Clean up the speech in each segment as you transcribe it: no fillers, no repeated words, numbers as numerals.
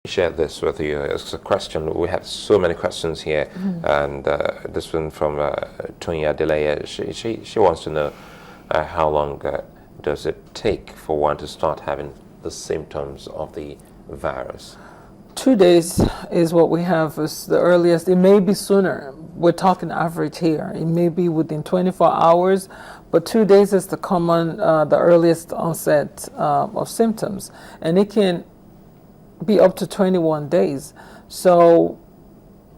share this with you. It's a question. We have so many questions here, and this one from Tonya Delaya. She wants to know how long does it take for one to start having the symptoms of the virus? 2 days is what we have as the earliest. It may be sooner. We're talking average here. It may be within 24 hours, but 2 days is the common, the earliest onset of symptoms, and it can be up to 21 days. So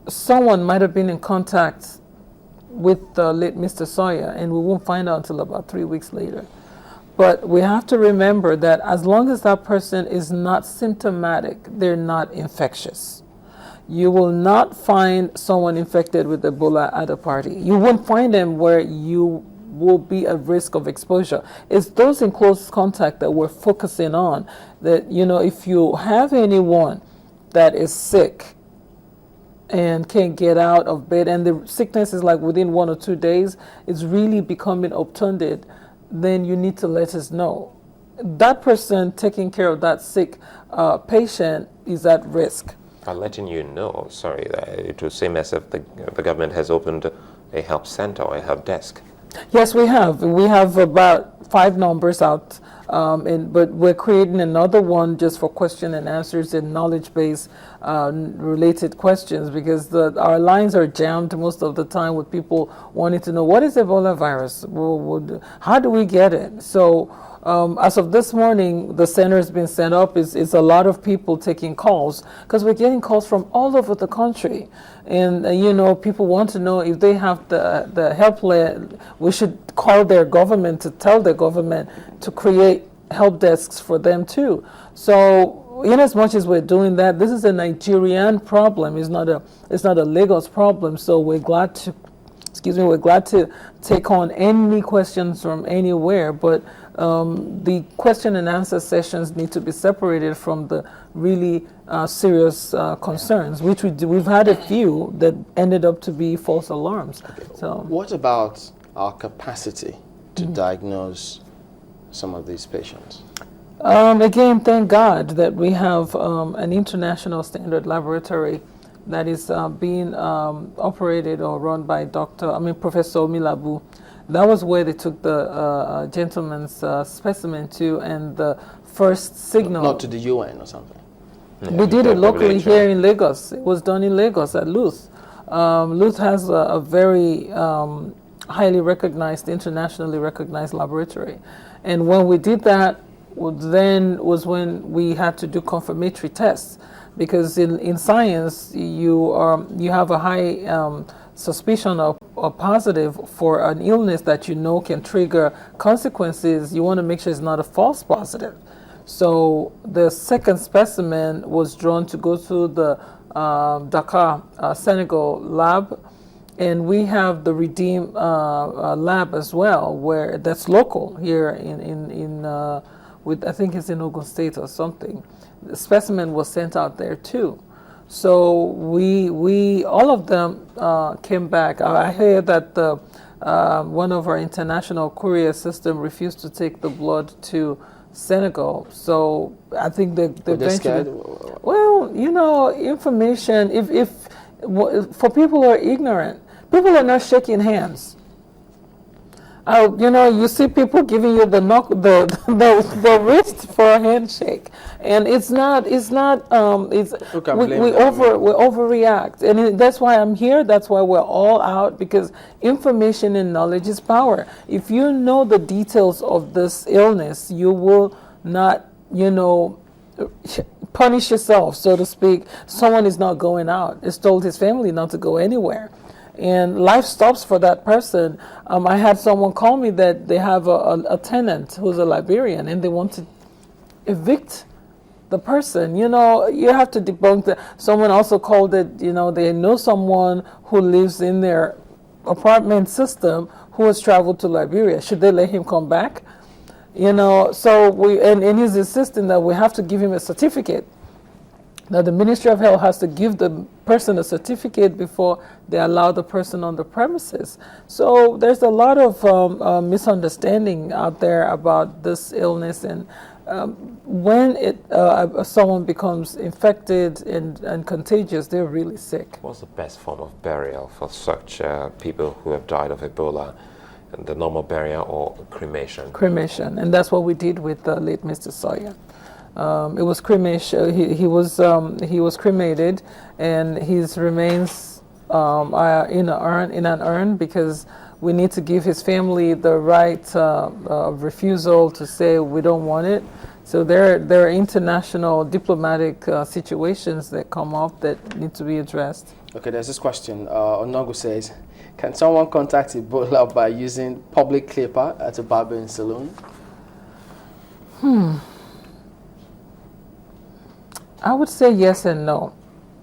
someone might have been in contact with the late Mr. Sawyer, and we won't find out until about 3 weeks later. But we have to remember that as long as that person is not symptomatic, they're not infectious. You will not find someone infected with Ebola at a party. You won't find them where you will be at risk of exposure. It's those in close contact that we're focusing on. That, you know, if you have anyone that is sick and can't get out of bed, and the sickness is like within 1 or 2 days, it's really becoming obtunded, then you need to let us know. That person taking care of that sick patient is at risk. I'm letting you know, sorry, it was same as if the government has opened a help center or a help desk. Yes, we have. We have about 5 numbers out, but we're creating another one just for question and answers and knowledge-based related questions, because our lines are jammed most of the time with people wanting to know, what is Ebola virus? How do we get it? So as of this morning, the center has been set up. It's a lot of people taking calls, because we're getting calls from all over the country. And, you know, people want to know if they have the helpline. We should call their government to tell their government to create help desks for them too. So in as much as we're doing that, this is a Nigerian problem. It's not a Lagos problem. So we're glad to, we're glad to take on any questions from anywhere, but the question and answer sessions need to be separated from the really serious concerns, which we've had a few that ended up to be false alarms. Okay. So, what about our capacity to diagnose some of these patients? Again, thank God that we have an international standard laboratory that is being operated or run by Professor Milabu. That was where they took the gentleman's specimen to, and the first signal. Not to the UN or something? Yeah, we did it locally here in Lagos. It was done in Lagos at Luth. Luth has a very highly recognized, internationally recognized laboratory. And when we did that, then was when we had to do confirmatory tests, because in science you have a high suspicion of or positive for an illness that you know can trigger consequences. You want to make sure it's not a false positive. So the second specimen was drawn to go to the Dakar, Senegal lab, and we have the Redeem lab as well, where that's local here with, I think it's in Ogun State or something. The specimen was sent out there too. So we all of them came back. I heard that one of our international courier system refused to take the blood to Senegal. So I think they're eventually. Well, you know, information. If for people who are ignorant, people are not shaking hands. You know, you see people giving you the wrist for a handshake, and we overreact, and that's why I'm here. That's why we're all out, because information and knowledge is power. If you know the details of this illness, you will not, you know, punish yourself, so to speak. Someone is not going out. It's told his family not to go anywhere. And life stops for that person. I had someone call me that they have a tenant who's a Liberian, and they want to evict the person. You know, you have to debunk that. Someone also called it, you know, they know someone who lives in their apartment system who has traveled to Liberia. Should they let him come back? You know, so and he's insisting that we have to give him a certificate. Now, the Ministry of Health has to give the person a certificate before they allow the person on the premises. So there's a lot of misunderstanding out there about this illness, and when someone becomes infected and contagious, they're really sick. What's the best form of burial for such people who have died of Ebola? The normal burial or cremation? Cremation, and that's what we did with late Mr. Sawyer. It was cremation. He was cremated, and his remains are in an urn because we need to give his family the right of refusal to say we don't want it. So there are international diplomatic situations that come up that need to be addressed. Okay, there's this question. Onogu says, can someone contact Ebola by using public clipper at a barbering saloon? I would say yes and no.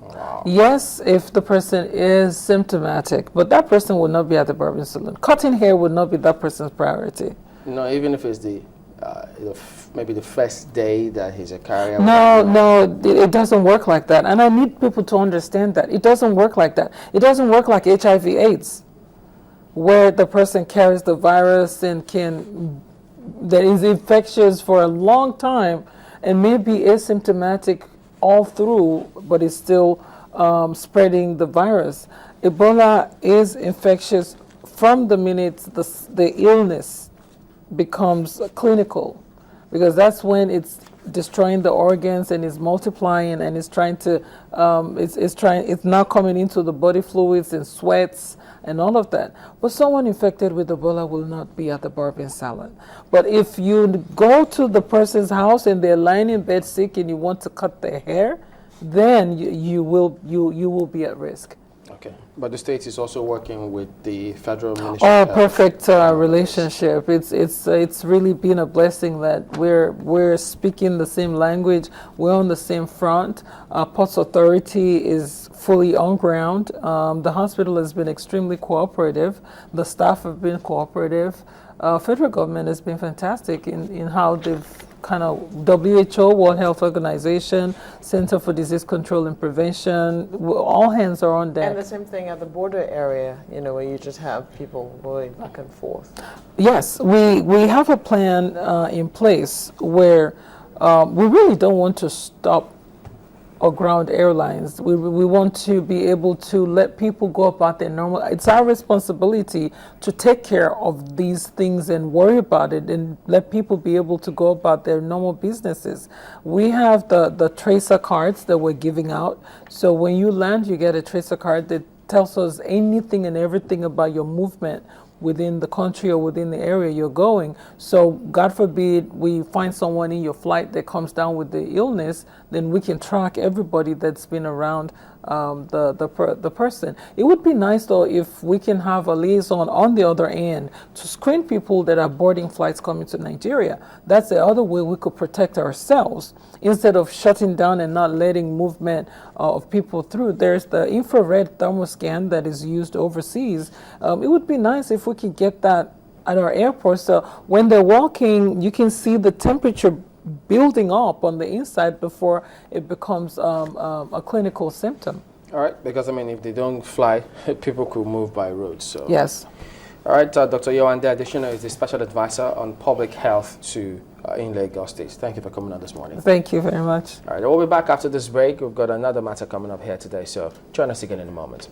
Wow. Yes, if the person is symptomatic, but that person would not be at the barbering saloon. Cutting hair would not be that person's priority. No, even if it's maybe the first day that he's a carrier. No, it doesn't work like that. And I need people to understand that. It doesn't work like that. It doesn't work like HIV/AIDS, where the person carries the virus and that is infectious for a long time and may be asymptomatic all through, but is still spreading the virus. Ebola is infectious from the minute the illness becomes clinical, because that's when it's destroying the organs and is multiplying and is trying to it's now coming into the body fluids and sweats and all of that. But someone infected with Ebola will not be at the barbering salon. But if you go to the person's house and they're lying in bed sick and you want to cut their hair, then you will be at risk. Okay, but the state is also working with the federal ministry. Oh, perfect relationship. It's really been a blessing that we're speaking the same language. We're on the same front. Ports Authority is fully on ground. The hospital has been extremely cooperative. The staff have been cooperative. Federal government has been fantastic in how they've kind of WHO, World Health Organization, Center for Disease Control and Prevention, all hands are on deck. And the same thing at the border area, where you just have people going back and forth. Yes, we have a plan in place where we really don't want to stop or ground airlines. We want to be able to let people go about their normal. It's our responsibility to take care of these things and worry about it and let people be able to go about their normal businesses. We have the tracer cards that we're giving out. So when you land, you get a tracer card that tells us anything and everything about your movement within the country or within the area you're going. So God forbid we find someone in your flight that comes down with the illness, then we can track everybody that's been around the person. It would be nice though if we can have a liaison on the other end to screen people that are boarding flights coming to Nigeria. That's the other way we could protect ourselves instead of shutting down and not letting movement of people through. There's the infrared thermoscan that is used overseas. It would be nice if we could get that at our airport, so when they're walking, you can see the temperature building up on the inside before it becomes a clinical symptom. All right, because if they don't fly, people could move by road. So yes. All right, Dr. Yewande Adeshina is the special advisor on public health in Lagos State. Thank you for coming on this morning. Thank you very much. All right, we'll be back after this break. We've got another matter coming up here today, so join us again in a moment.